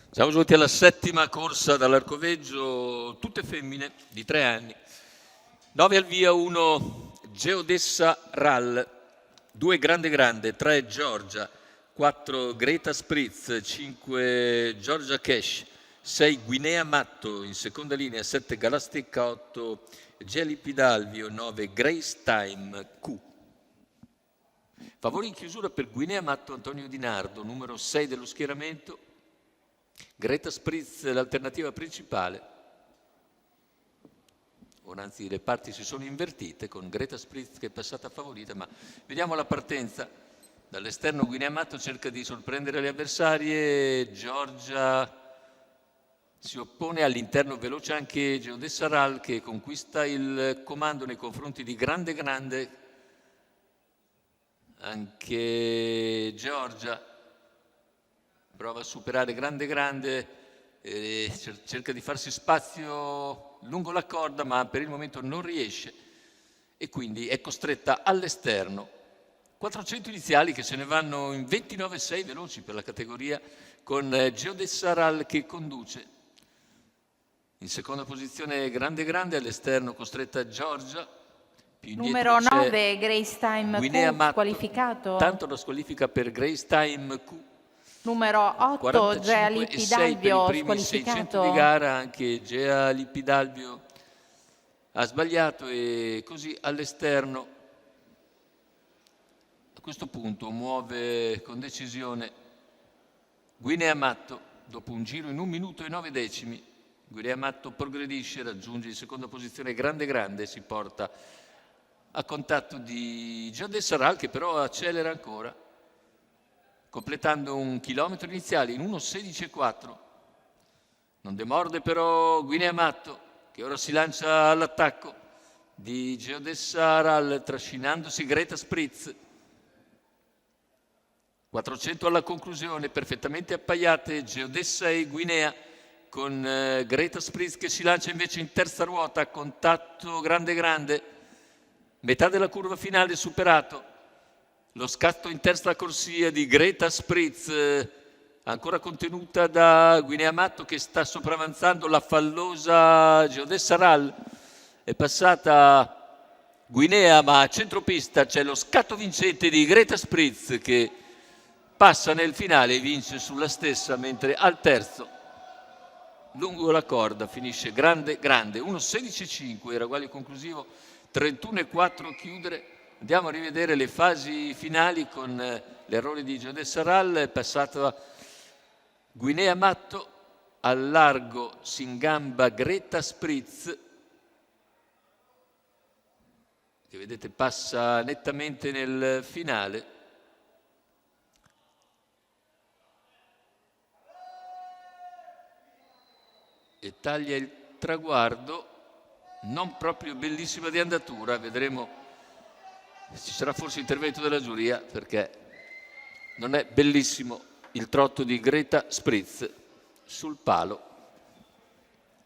Siamo giunti alla settima corsa dall'Arcoveggio, tutte femmine di 3 anni. 9 al via, 1 Geodessa Ral, 2 Grande Grande, 3 Giorgia, 4 Greta Spritz, 5 Giorgia Cash, 6 Guinea Matto in seconda linea, 7 Galastica, 8 Geli Pidalvio, 9 Grace Time Q. Favori in chiusura per Guinea Matto Antonio Di Nardo, numero 6 dello schieramento. Greta Spritz, l'alternativa principale. Anzi, le parti si sono invertite con Greta Spritz che è passata favorita, ma vediamo la partenza. Dall'esterno Guinea Matto cerca di sorprendere le avversarie, Giorgia si oppone, all'interno veloce anche Geodessa Ral che conquista il comando nei confronti di Grande Grande, anche Giorgia prova a superare Grande Grande, cerca di farsi spazio lungo la corda, ma per il momento non riesce e quindi è costretta all'esterno. 400 iniziali che se ne vanno in 29,6 veloci per la categoria, con Geodessa Ral che conduce. In seconda posizione Grande Grande, all'esterno costretta Giorgia. Numero 9 Grace Time Guinea Q, Matto, squalificato. tanto la squalifica per Grace Time Q. Numero 8 Gea 45,6 Lipidalvio, per i primi 600 di gara, anche Gea Lipidalvio ha sbagliato e così all'esterno a questo punto muove con decisione Guinea Matto dopo un giro in 1 minuto e 9 decimi. Guinea Matto progredisce, raggiunge in seconda posizione Grande Grande e si porta a contatto di Geodessa Ral che però accelera ancora, completando un chilometro iniziale in 1:16,4. Non demorde però Guinea Matto che ora si lancia all'attacco di Geodessa Ral trascinandosi Greta Spritz. 400 alla conclusione, perfettamente appaiate Geodessa e Guinea, con Greta Spritz che si lancia invece in terza ruota a contatto Grande Grande. Metà della curva finale superato. Lo scatto in terza corsia di Greta Spritz, ancora contenuta da Guinea Matto che sta sopravanzando la fallosa Geodessa Ral. È passata Guinea, ma a centropista c'è lo scatto vincente di Greta Spritz che passa nel finale e vince sulla stessa, mentre al terzo, lungo la corda, finisce Grande Grande. 1:16,5 era uguale conclusivo, 31,4 chiudere. Andiamo a rivedere le fasi finali con l'errore di Geodessa Ral. È passata Guinea Matto, al largo si ingamba Greta Spritz che vedete passa nettamente nel finale. E taglia il traguardo, non proprio bellissima di andatura, vedremo, ci sarà forse intervento della giuria perché non è bellissimo il trotto di Greta Spritz sul palo,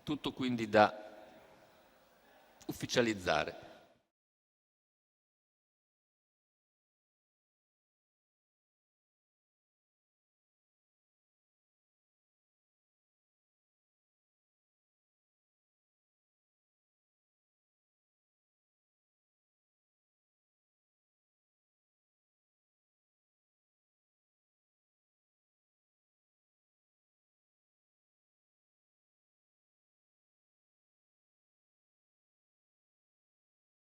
tutto quindi da ufficializzare.